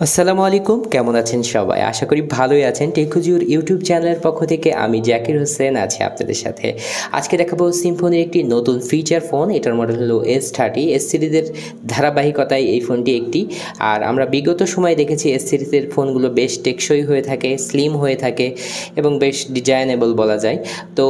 আসসালামু আলাইকুম, কেমন আছেন সবাই? আশা করি ভালোই আছেন। টেক হুজুর ইউটিউব চ্যানেলের পক্ষ থেকে আমি জাকির হোসেন আছি আপনাদের সাথে। আজকে দেখাবো সিম্ফনির একটি নতুন ফিচার ফোন। এটার মডেল হলো S30। এস সিরিজের ধারাবাহিকতায় এই ফোনটি একটি। আর আমরা বিগত সময়ে দেখেছি এস সিরিজের ফোনগুলো বেশ টেকসই হয়ে থাকে, স্লিম হয়ে থাকে এবং বেশ ডিজাইনেবল বলা যায়। তো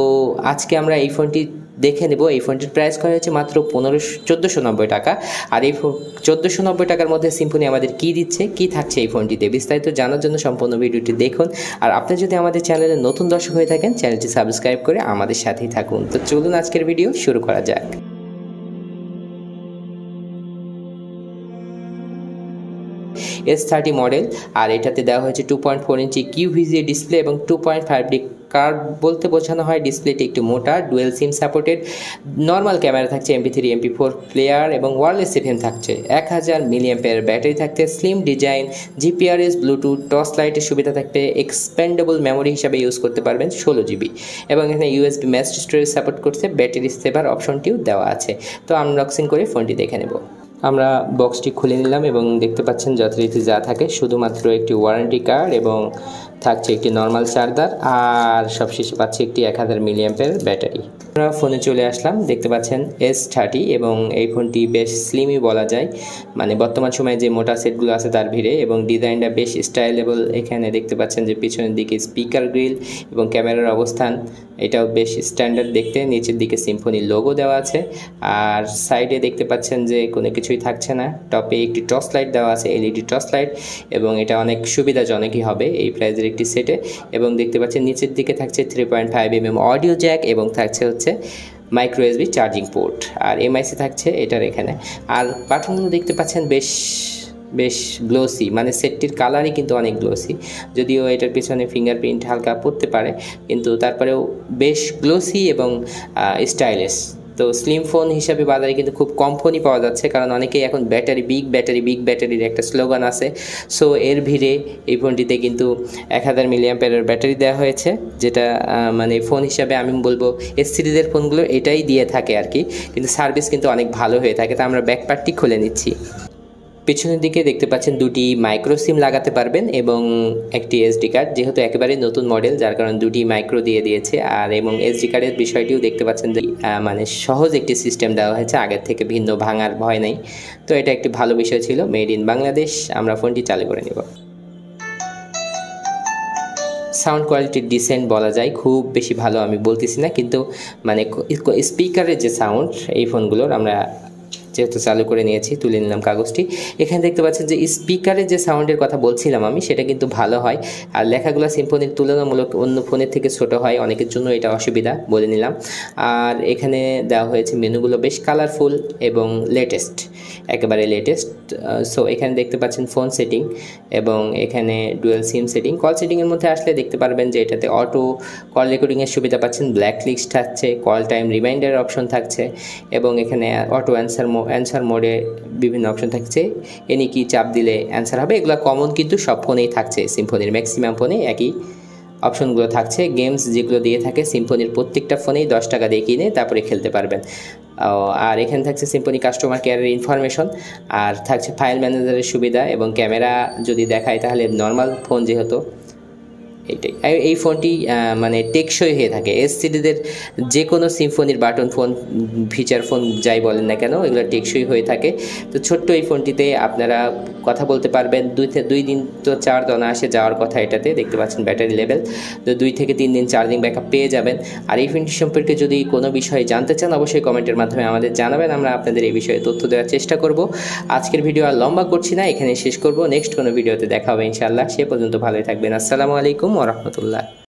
আজকে আমরা এই ফোনটি দেখে নেব। এই ফোনটির প্রাইস করা হয়েছে মাত্র 1490 টাকা। আর এই 1490 টাকার মধ্যে সিম্ফনি আমাদের কি দিচ্ছে, কি থাকছে এই ফোনটিতে, বিস্তারিত জানার জন্য সম্পূর্ণ ভিডিওটি দেখুন। আর আপনি যদি আমাদের চ্যানেলে নতুন দর্শক হয়ে থাকেন, চ্যানেলটি সাবস্ক্রাইব করে আমাদের সাথেই থাকুন। তো চলুন আজকের ভিডিও শুরু করা যাক। S30 মডেল, আর এটাতে দেওয়া হয়েছে 2.4 ইঞ্চি QVGA ডিসপ্লে এবং 2.5D কার্ভ বলতে বোঝানো হয় ডিসপ্লেটি একটু মোটা, dual SIM supported. Normal camera থাকছে MP3 MP4 প্লেয়ার এবং ওয়্যারলেস FM থাকছে। 1000 mAh ব্যাটারি থাকছে। Slim design, GPRS Bluetooth torch লাইটের সুবিধা থাকবে। এক্সপেন্ডেবল মেমোরি হিসাবে ইউজ করতে পারবেন 16GB এবং এখানে USB ম্যাক্স স্টোরেজ সাপোর্ট করছে। ব্যাটারি সেভার অপশনটিও দেওয়া আছে। তো আনবক্সিং করে ফোনটি দেখে নেব। আমরা বক্সটি খুলে নিলাম এবং দেখতে পাচ্ছেন যথারীতি যা থাকে, শুধুমাত্র একটি ওয়ারেন্টি কার্ড এবং থাকছে একটি নর্মাল চার্জার, আর সবশেষে পাচ্ছি একটি 1000 mAh ব্যাটারি। আমরা ফোনে চলে আসলাম। দেখতে পাচ্ছেন S30 এবং এই ফোনটি বেশ স্লিমই বলা যায়, মানে বর্তমান সময়ে যে মোটা সেটগুলো আছে তার ভিড়ে, এবং ডিজাইনটা বেশ স্টাইলেবল। এখানে দেখতে পাচ্ছেন যে পিছনের দিকে স্পিকার গ্রিল এবং ক্যামেরার অবস্থান এটাও বেশ স্ট্যান্ডার্ড দেখতে। নিচের দিকে সিম্ফনির লোগো দেওয়া আছে, আর সাইডে দেখতে পাচ্ছেন যে কোনো কিছুই থাকছে না। টপে একটি টর্চ লাইট দেওয়া আছে, LED টর্চ লাইট, এবং এটা অনেক সুবিধাজনকই হবে এই প্রাইজের একটি সেটে। এবং দেখতে পাচ্ছেন নিচের দিকে থাকছে 3.5mm অডিও জ্যাক এবং থাকছে হচ্ছে মাইক্রো USB চার্জিং পোর্ট, আর MIC থাকছে এটার এখানে। আর বাটনগুলো দেখতে পাচ্ছেন বেশ গ্লোসি, মানে সেটটির কালারই কিন্তু অনেক গ্লোসি। যদিও এটার পিছনে ফিঙ্গারপ্রিন্ট হালকা পড়তে পারে, কিন্তু তারপরেও বেশ গ্লোসি এবং স্টাইলিশ। তো স্লিম ফোন হিসাবে বাজারে কিন্তু খুব কম ফোনই পাওয়া যাচ্ছে, কারণ অনেকেই এখন বিগ ব্যাটারির একটা স্লোগান আছে। সো এর ভিড়ে এই ফোনটিতে কিন্তু 1000 mAh ব্যাটারি দেওয়া হয়েছে, যেটা মানে ফোন হিসাবে আমি বলবো এস সিরিজের ফোনগুলো এটাই দিয়ে থাকে আর কি, কিন্তু সার্ভিস কিন্তু অনেক ভালো হয়ে থাকে। তা আমরা ব্যাকপার্টটি খুলে নিচ্ছি। পিছনের দিকে দেখতে পাচ্ছেন দুটি মাইক্রো সিম লাগাতে পারবেন এবং একটি SD কার্ড, যেহেতু একেবারে নতুন মডেল যার কারণে দুটি মাইক্রো দিয়ে দিয়েছে। আর এবং SD কার্ডের বিষয়টিও দেখতে পাচ্ছেন যে মানে সহজ একটি সিস্টেম দেওয়া হয়েছে, আগের থেকে ভিন্ন ভাঙার ভয় নেই। তো এটা একটি ভালো বিষয় ছিল। Made in Bangladesh. আমরা ফোনটি চালু করে নেব। সাউন্ড কোয়ালিটি ডিসেন্ট বলা যায়, খুব বেশি ভালো আমি বলতেছি না, কিন্তু মানে স্পিকারের যে সাউন্ড এই ফোনগুলোর, আমরা যেহেতু চালু করে নিয়েছি তুলে নিলাম কাগজটি। এখানে দেখতে পাচ্ছেন যে স্পিকারের যে সাউন্ডের কথা বলছিলাম আমি, সেটা কিন্তু ভালো হয়। আর লেখাগুলো সিম্ফনির তুলনামূলক অন্য ফোনের থেকে ছোট হয়, অনেকের জন্য এটা অসুবিধা বলে নিলাম। আর এখানে দেওয়া হয়েছে মেনুগুলো বেশ কালারফুল এবং লেটেস্ট, একেবারে লেটেস্ট। সো এখানে দেখতে পাচ্ছেন ফোন সেটিং এবং এখানে ডুয়েল সিম সেটিং। কল সেটিংয়ের মধ্যে আসলে দেখতে পারবেন যে এটাতে অটো কল রেকর্ডিংয়ের সুবিধা পাচ্ছেন, ব্ল্যাক লিস্ট থাকছে, কল টাইম রিমাইন্ডার অপশন থাকছে, এবং এখানে অটো অ্যান্সার মোডে বিভিন্ন অপশন থাকছে। এনি কি চাপ দিলে অ্যান্সার হবে। এগুলো কমন কিন্তু সব ফোনেই থাকছে, সিম্ফনির ম্যাক্সিমাম ফোনে একই অপশনগুলো থাকছে। গেমস যেগুলো দিয়ে থাকে সিম্ফনির প্রত্যেকটা ফোনেই 10 টাকা দিয়ে কিনে তারপরে খেলতে পারবেন। আর এখানে থাকছে সিম্ফনি কাস্টমার কেয়ারের ইনফরমেশন, আর থাকছে ফাইল ম্যানেজারের সুবিধা, এবং ক্যামেরা যদি দেখায় তাহলে নর্মাল ফোন যেহেতু এইটাই। এই ফোনটি মানে টেকসই হয়ে থাকে। এস সিরিজের যে কোনো সিম্ফনির বাটন ফোন, ফিচার ফোন যাই বলেন না কেন, এগুলো টেকসই হয়ে থাকে। তো ছোট্ট এই ফোনটিতে আপনারা কথা বলতে পারবেন। 2 দিন তো চার্জ অনায়াসে যাওয়ার কথা এটাতে। দেখতে পাচ্ছেন ব্যাটারি লেভেল, তো 2 থেকে 3 দিন চার্জিং ব্যাকআপ পেয়ে যাবেন। আর এই ফোনটি সম্পর্কে যদি কোনো বিষয়ে জানতে চান, অবশ্যই কমেন্টের মাধ্যমে আমাদের জানাবেন, আমরা আপনাদের এই বিষয়ে তথ্য দেওয়ার চেষ্টা করব। আজকের ভিডিও আর লম্বা করছি না, এখানে শেষ করব। নেক্সট কোনো ভিডিওতে দেখা হবে ইনশাআল্লাহ। সে পর্যন্ত ভালোই থাকবেন। আসসালামু আলাইকুম ওয়া রাহমাতুল্লাহ।